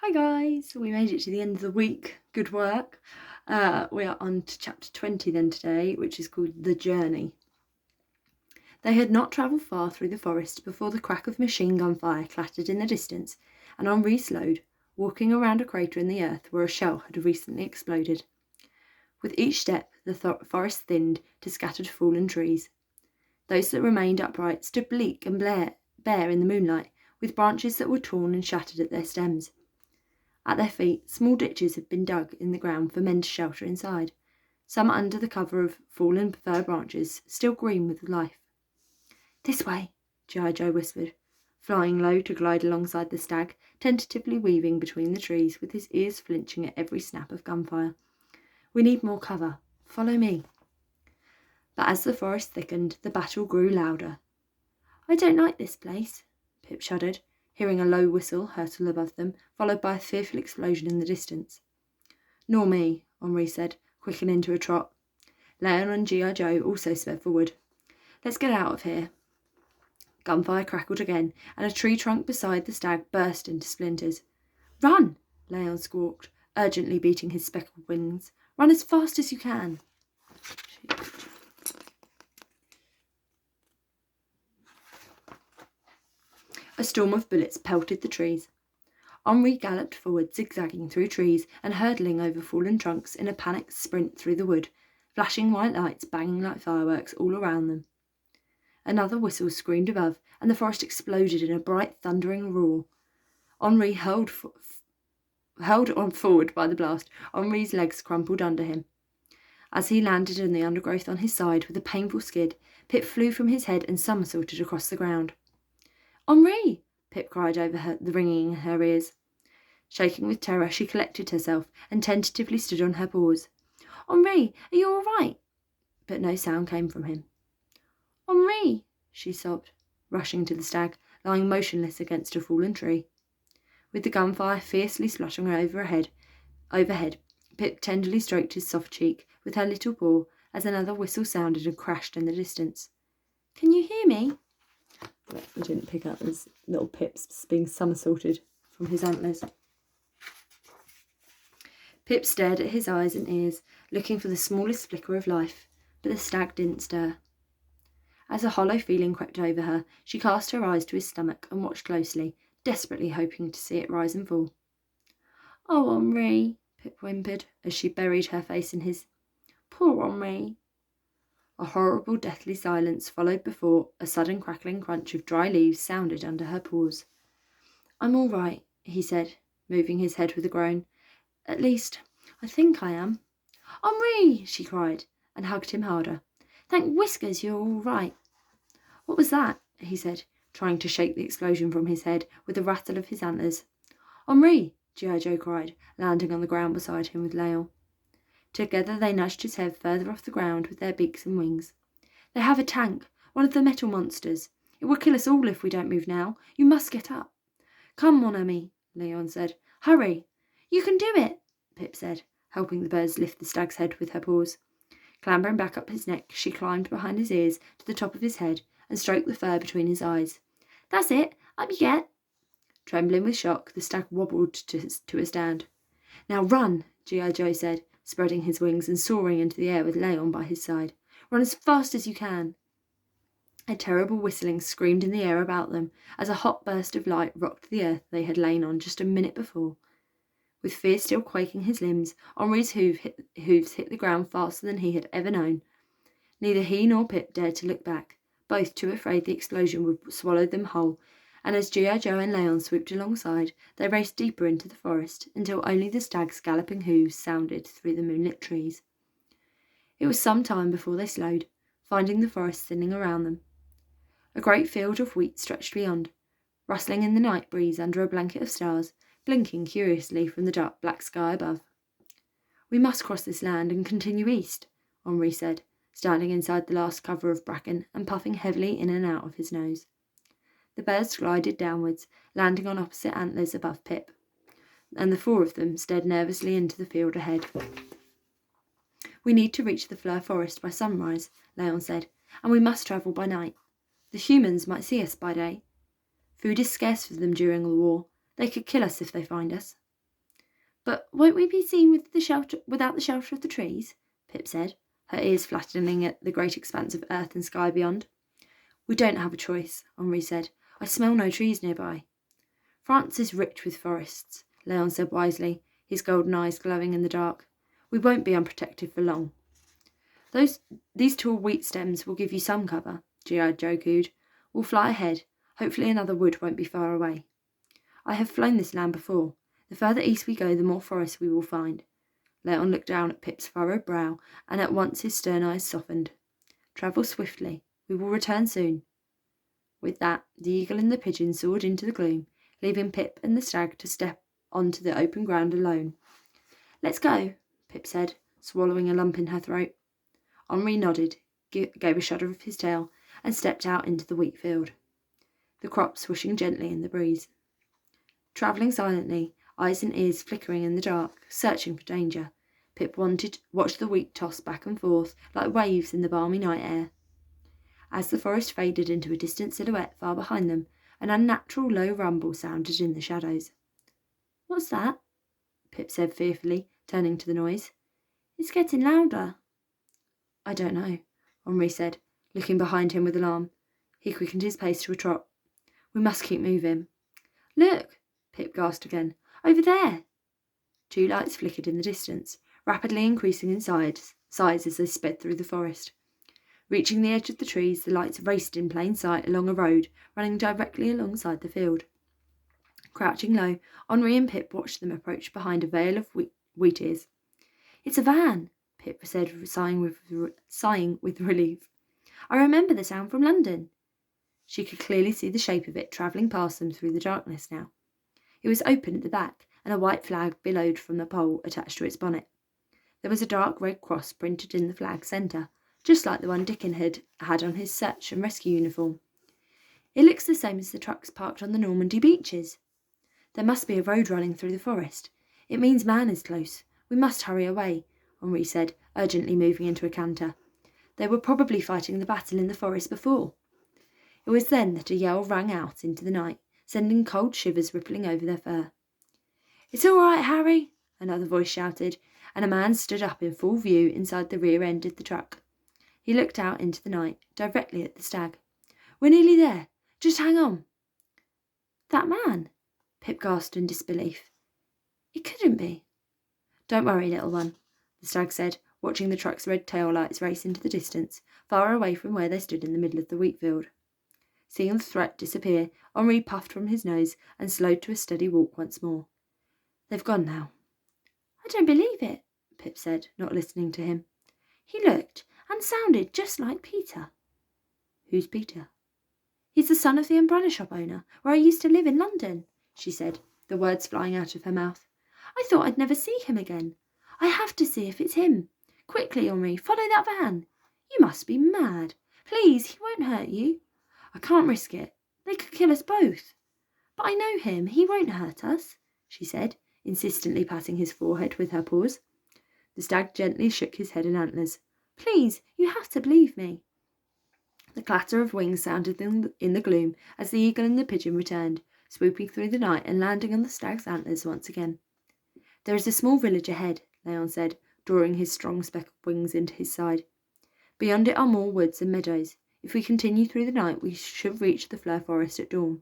Hi guys, we made it to the end of the week. Good work. We are on to chapter 20 then today, which is called The Journey. They had not travelled far through the forest before the crack of machine gun fire clattered in the distance, and Henri slowed, walking around a crater in the earth where a shell had recently exploded. With each step, the forest thinned to scattered fallen trees. Those that remained upright stood bleak and bare in the moonlight, with branches that were torn and shattered at their stems. At their feet, small ditches had been dug in the ground for men to shelter inside, some under the cover of fallen fir branches, still green with life. "This way," G.I. Joe whispered, flying low to glide alongside the stag, tentatively weaving between the trees, with his ears flinching at every snap of gunfire. "We need more cover. Follow me." But as the forest thickened, the battle grew louder. "I don't like this place," Pip shuddered, hearing a low whistle hurtle above them, followed by a fearful explosion in the distance. "Nor me," Henri said, quickening to a trot. Léon and G.I. Joe also sped forward. "Let's get out of here." Gunfire crackled again, and a tree trunk beside the stag burst into splinters. "Run!" Léon squawked, urgently beating his speckled wings. "Run as fast as you can." A storm of bullets pelted the trees. Henri galloped forward, zigzagging through trees and hurtling over fallen trunks in a panicked sprint through the wood, flashing white lights banging like fireworks all around them. Another whistle screamed above, and the forest exploded in a bright, thundering roar. Henri held on forward by the blast. Henri's legs crumpled under him. As he landed in the undergrowth on his side with a painful skid, Pip flew from his head and somersaulted across the ground. "Henri!" Pip cried over the ringing in her ears. Shaking with terror, she collected herself and tentatively stood on her paws. "Henri, are you all right?" But no sound came from him. "Henri!" she sobbed, rushing to the stag, lying motionless against a fallen tree. With the gunfire fiercely splashing overhead, Pip tenderly stroked his soft cheek with her little paw as another whistle sounded and crashed in the distance. "Can you hear me?" We didn't pick up as little Pip's being somersaulted from his antlers. Pip stared at his eyes and ears, looking for the smallest flicker of life, but the stag didn't stir. As a hollow feeling crept over her, she cast her eyes to his stomach and watched closely, desperately hoping to see it rise and fall. "Oh, Henri," Pip whimpered as she buried her face in his. "Poor Henri." A horrible deathly silence followed before a sudden crackling crunch of dry leaves sounded under her paws. "I'm all right," he said, moving his head with a groan. "At least, I think I am." "Henri!" she cried, and hugged him harder. "Thank Whiskers you're all right." "What was that?" he said, trying to shake the explosion from his head with a rattle of his antlers. "Henri!" G.I. Joe cried, landing on the ground beside him with Léon. Together they nudged his head further off the ground with their beaks and wings. "They have a tank, one of the metal monsters. It will kill us all if we don't move now. You must get up." "Come, mon ami," Léon said. "Hurry." "You can do it," Pip said, helping the birds lift the stag's head with her paws. Clambering back up his neck, she climbed behind his ears to the top of his head and stroked the fur between his eyes. "That's it. Up you get." Trembling with shock, the stag wobbled to a stand. "Now run," G.I. Joe said, spreading his wings and soaring into the air with Léon by his side. "Run as fast as you can." A terrible whistling screamed in the air about them as a hot burst of light rocked the earth they had lain on just a minute before. With fear still quaking his limbs, Henri's hooves hit the ground faster than he had ever known. Neither he nor Pip dared to look back, both too afraid the explosion would swallow them whole, and as G.I. Joe and Léon swooped alongside, they raced deeper into the forest until only the stag's galloping hooves sounded through the moonlit trees. It was some time before they slowed, finding the forest thinning around them. A great field of wheat stretched beyond, rustling in the night breeze under a blanket of stars, blinking curiously from the dark black sky above. "We must cross this land and continue east," Henri said, standing inside the last cover of bracken and puffing heavily in and out of his nose. The birds glided downwards, landing on opposite antlers above Pip, and the four of them stared nervously into the field ahead. "We need to reach the fir forest by sunrise," Léon said, "and we must travel by night. The humans might see us by day. Food is scarce for them during the war. They could kill us if they find us." But won't we be seen without the shelter of the trees? Pip said, her ears flattening at the great expanse of earth and sky beyond. We don't have a choice, Henri said. I smell no trees nearby. France is rich with forests, Leon said wisely, his golden eyes glowing in the dark. We won't be unprotected for long. These tall wheat stems will give you some cover, G.I. Joe cooed. We'll fly ahead. Hopefully another wood won't be far away. I have flown this land before. The further east we go, the more forest we will find. Leon looked down at Pip's furrowed brow, and at once his stern eyes softened. Travel swiftly. We will return soon. With that, the eagle and the pigeon soared into the gloom, leaving Pip and the stag to step onto the open ground alone. Let's go, Pip said, swallowing a lump in her throat. Henri nodded, gave a shudder of his tail, and stepped out into the wheat field, the crops swishing gently in the breeze. Travelling silently, eyes and ears flickering in the dark, searching for danger, Pip watched the wheat toss back and forth like waves in the balmy night air. As the forest faded into a distant silhouette far behind them, an unnatural low rumble sounded in the shadows. What's that? Pip said fearfully, turning to the noise. It's getting louder. I don't know, Henri said, looking behind him with alarm. He quickened his pace to a trot. We must keep moving. Look, Pip gasped again. Over there. Two lights flickered in the distance, rapidly increasing in size as they sped through the forest. Reaching the edge of the trees, the lights raced in plain sight along a road running directly alongside the field. Crouching low, Henri and Pip watched them approach behind a veil of wheat ears. It's a van, Pip said, sighing with relief. I remember the sound from London. She could clearly see the shape of it travelling past them through the darkness now. It was open at the back, and a white flag billowed from the pole attached to its bonnet. There was a dark red cross printed in the flag's centre, just like the one Dickon had on his search and rescue uniform. It looks the same as the trucks parked on the Normandy beaches. There must be a road running through the forest. It means man is close. We must hurry away, Henri said, urgently moving into a canter. They were probably fighting the battle in the forest before. It was then that a yell rang out into the night, sending cold shivers rippling over their fur. It's all right, Harry, another voice shouted, and a man stood up in full view inside the rear end of the truck. He looked out into the night, directly at the stag. We're nearly there. Just hang on. That man? Pip gasped in disbelief. It couldn't be. Don't worry, little one, the stag said, watching the truck's red tail lights race into the distance, far away from where they stood in the middle of the wheat field. Seeing the threat disappear, Henri puffed from his nose and slowed to a steady walk once more. They've gone now. I don't believe it, Pip said, not listening to him. He looked and sounded just like Peter. Who's Peter? He's the son of the umbrella shop owner, where I used to live in London, she said, the words flying out of her mouth. I thought I'd never see him again. I have to see if it's him. Quickly, Henri, follow that van. You must be mad. Please, he won't hurt you. I can't risk it. They could kill us both. But I know him. He won't hurt us, she said, insistently patting his forehead with her paws. The stag gently shook his head and antlers. Please, you have to believe me. The clatter of wings sounded in the gloom as the eagle and the pigeon returned, swooping through the night and landing on the stag's antlers once again. There is a small village ahead, Leon said, drawing his strong speckled wings into his side. Beyond it are more woods and meadows. If we continue through the night, we should reach the fir forest at dawn.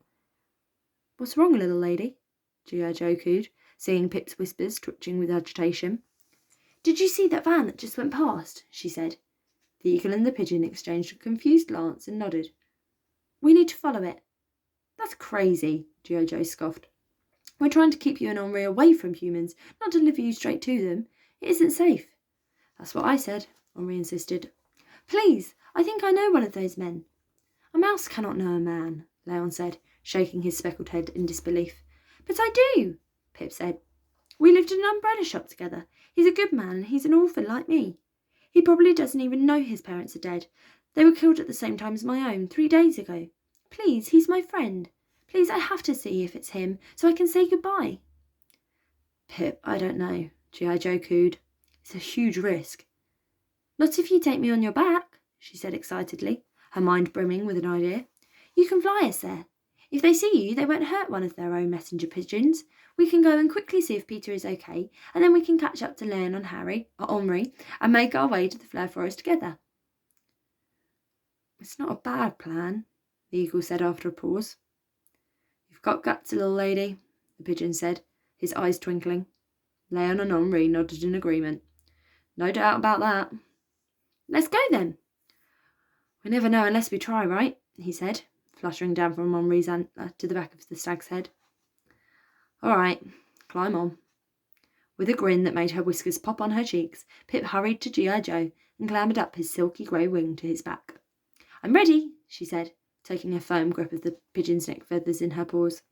What's wrong, little lady? G.I. Joe cooed, seeing Pip's whispers twitching with agitation. Did you see that van that just went past? She said. The eagle and the pigeon exchanged a confused glance and nodded. We need to follow it. That's crazy, G.I. Joe scoffed. We're trying to keep you and Henri away from humans, not deliver you straight to them. It isn't safe. That's what I said, Henri insisted. Please, I think I know one of those men. A mouse cannot know a man, Leon said, shaking his speckled head in disbelief. But I do, Pip said. We lived in an umbrella shop together. He's a good man and he's an orphan like me. He probably doesn't even know his parents are dead. They were killed at the same time as my own 3 days ago. Please, he's my friend. Please, I have to see if it's him so I can say goodbye. Pip, I don't know, G.I. Joe cooed. It's a huge risk. Not if you take me on your back, she said excitedly, her mind brimming with an idea. You can fly us there. If they see you, they won't hurt one of their own messenger pigeons. We can go and quickly see if Peter is okay, and then we can catch up to Leon and Henri, and make our way to the Flare Forest together. It's not a bad plan, the eagle said after a pause. You've got guts, little lady, the pigeon said, his eyes twinkling. Leon and Henri nodded in agreement. No doubt about that. Let's go then. We never know unless we try, right? He said, fluttering down from Henri's antler to the back of the stag's head. All right, climb on. With a grin that made her whiskers pop on her cheeks, Pip hurried to G.I. Joe and clambered up his silky grey wing to his back. I'm ready, she said, taking a firm grip of the pigeon's neck feathers in her paws.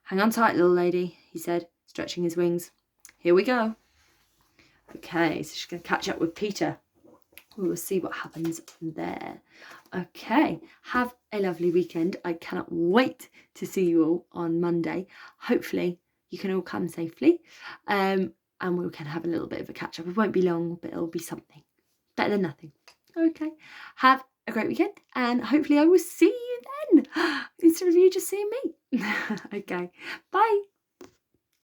Hang on tight, little lady, he said, stretching his wings. Here we go. Okay, so she's going to catch up with Peter. We'll see what happens there. Okay, have a lovely weekend. I cannot wait to see you all on Monday. Hopefully you can all come safely, and we can have a little bit of a catch up. It won't be long, but it'll be something. Better than nothing. Okay, have a great weekend, and hopefully I will see you then instead of you just seeing me. Okay, bye.